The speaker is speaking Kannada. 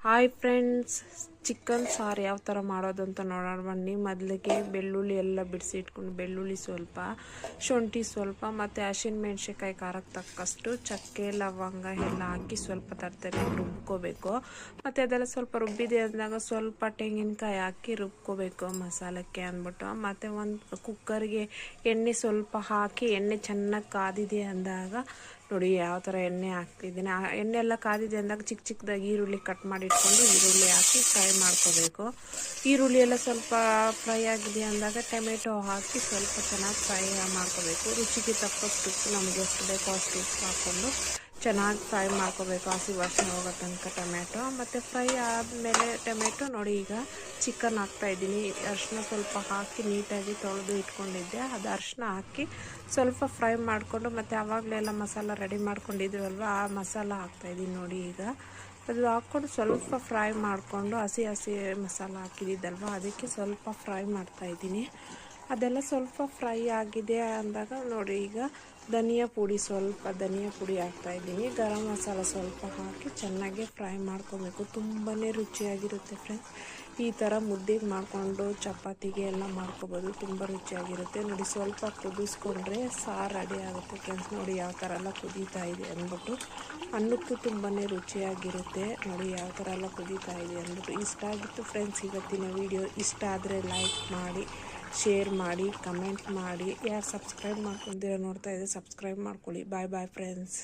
ಹಾಯ್ ಫ್ರೆಂಡ್ಸ್, ಚಿಕನ್ ಸಾರು ಯಾವ ಥರ ಮಾಡೋದು ಅಂತ ನೋಡೋಣ ಬನ್ನಿ. ಮೊದಲಿಗೆ ಬೆಳ್ಳುಳ್ಳಿ ಎಲ್ಲ ಬಿಡಿಸಿ ಇಟ್ಕೊಂಡು ಬೆಳ್ಳುಳ್ಳಿ ಸ್ವಲ್ಪ, ಶುಂಠಿ ಸ್ವಲ್ಪ ಮತ್ತು ಹಸಿಮೆಣ್ಸಿನ್ಕಾಯಿ ಖಾರಕ್ಕೆ ತಕ್ಕಷ್ಟು ಚಕ್ಕೆ ಲವಂಗ ಎಲ್ಲ ಹಾಕಿ ಸ್ವಲ್ಪ ತರ್ತೇನೆ ರುಬ್ಕೋಬೇಕು. ಮತ್ತು ಅದೆಲ್ಲ ಸ್ವಲ್ಪ ರುಬ್ಬಿದೆ ಅಂದಾಗ ಸ್ವಲ್ಪ ತೆಂಗಿನಕಾಯಿ ಹಾಕಿ ರುಬ್ಕೋಬೇಕು ಮಸಾಲಕ್ಕೆ ಅಂದ್ಬಿಟ್ಟು. ಮತ್ತು ಒಂದು ಕುಕ್ಕರ್ಗೆ ಎಣ್ಣೆ ಸ್ವಲ್ಪ ಹಾಕಿ ಎಣ್ಣೆ ಚೆನ್ನಾಗಿ ಕಾದಿದೆ ಅಂದಾಗ ನೋಡಿ ಯಾವ ಥರ ಎಣ್ಣೆ ಹಾಕ್ತಿದ್ದೀನಿ. ಆ ಎಣ್ಣೆ ಎಲ್ಲ ಕಾದಿದೆ ಅಂದಾಗ ಚಿಕ್ಕ ಚಿಕ್ಕದಾಗಿ ಈರುಳ್ಳಿ ಕಟ್ ಮಾಡಿ ಇಟ್ಕೊಂಡು ಈರುಳ್ಳಿ ಹಾಕಿ ಫ್ರೈ ಮಾಡ್ಕೋಬೇಕು. ಈರುಳ್ಳಿ ಎಲ್ಲ ಸ್ವಲ್ಪ ಫ್ರೈ ಆಗಿದೆ ಅಂದಾಗ ಟೊಮೆಟೊ ಹಾಕಿ ಸ್ವಲ್ಪ ಚೆನ್ನಾಗಿ ಫ್ರೈ ಮಾಡ್ಕೋಬೇಕು. ರುಚಿಗೆ ತಕ್ಕಷ್ಟು ನಮಗೆ ಎಷ್ಟು ಬೇಕೋ ಅಷ್ಟು ಉಪ್ಪು ಹಾಕ್ಕೊಂಡು ಚೆನ್ನಾಗಿ ಫ್ರೈ ಮಾಡ್ಕೋಬೇಕು, ಹಸಿ ವಾಸನೆ ಹೋಗೋ ತನಕ ಟೊಮೆಟೊ. ಮತ್ತು ಫ್ರೈ ಆದಮೇಲೆ ಟೊಮೆಟೊ ನೋಡಿ ಈಗ ಚಿಕನ್ ಹಾಕ್ತಾಯಿದ್ದೀನಿ. ಅರಿಶಿನ ಸ್ವಲ್ಪ ಹಾಕಿ ನೀಟಾಗಿ ತೊಳೆದು ಇಟ್ಕೊಂಡಿದ್ದೆ, ಅದು ಅರಿಶಿನ ಹಾಕಿ ಸ್ವಲ್ಪ ಫ್ರೈ ಮಾಡಿಕೊಂಡು ಮತ್ತು ಆವಾಗಲೆಲ್ಲ ಮಸಾಲ ರೆಡಿ ಮಾಡ್ಕೊಂಡಿದ್ವಲ್ವ ಆ ಮಸಾಲ ಹಾಕ್ತಾಯಿದ್ದೀನಿ ನೋಡಿ. ಈಗ ಅದು ಹಾಕ್ಕೊಂಡು ಸ್ವಲ್ಪ ಫ್ರೈ ಮಾಡಿಕೊಂಡು ಹಸಿ ಮಸಾಲ ಹಾಕಿದ್ದಲ್ವ ಅದಕ್ಕೆ ಸ್ವಲ್ಪ ಫ್ರೈ ಮಾಡ್ತಾಯಿದ್ದೀನಿ. ಅದೆಲ್ಲ ಸ್ವಲ್ಪ ಫ್ರೈ ಆಗಿದೆ ಅಂದಾಗ ನೋಡಿ ಈಗ ಧನಿಯಾ ಪುಡಿ ಹಾಕ್ತಾಯಿದ್ದೀನಿ. ಗರಂ ಮಸಾಲ ಸ್ವಲ್ಪ ಹಾಕಿ ಚೆನ್ನಾಗಿ ಫ್ರೈ ಮಾಡ್ಕೋಬೇಕು. ತುಂಬಾ ರುಚಿಯಾಗಿರುತ್ತೆ ಫ್ರೆಂಡ್ಸ್. ಈ ಥರ ಮುದ್ದೆಗೆ ಮಾಡಿಕೊಂಡು ಚಪಾತಿಗೆ ಎಲ್ಲ ಮಾಡ್ಕೋಬೋದು, ತುಂಬ ರುಚಿಯಾಗಿರುತ್ತೆ ನೋಡಿ. ಸ್ವಲ್ಪ ಕುದಿಸ್ಕೊಂಡ್ರೆ ಸಾರು ರೆಡಿ ಆಗುತ್ತೆ ಫ್ರೆಂಡ್ಸ್. ನೋಡಿ ಯಾವ ಥರ ಎಲ್ಲ ಕುದೀತಾ ಇದೆ ಅಂದ್ಬಿಟ್ಟು, ಅನ್ನಕ್ಕೂ ತುಂಬಾ ರುಚಿಯಾಗಿರುತ್ತೆ ನೋಡಿ. ಯಾವ ಥರ ಎಲ್ಲ ಕುದೀತಾ ಇದೆ ಅಂದ್ಬಿಟ್ಟು. ಇಷ್ಟ ಆಗಿತ್ತು ಫ್ರೆಂಡ್ಸ್ ಇವತ್ತಿನ ವಿಡಿಯೋ. ಇಷ್ಟ ಆದರೆ ಲೈಕ್ ಮಾಡಿ, ಶೇರ್ ಮಾಡಿ, ಕಮೆಂಟ್ ಮಾಡಿ. ಯಾರು ಸಬ್ಸ್ಕ್ರೈಬ್ ಮಾಡ್ಕೊಂಡಿರೋ ನೋಡ್ತಾ ಇದ್ದರೆ ಸಬ್ಸ್ಕ್ರೈಬ್ ಮಾಡ್ಕೊಳ್ಳಿ. ಬಾಯ್ ಬಾಯ್ ಫ್ರೆಂಡ್ಸ್.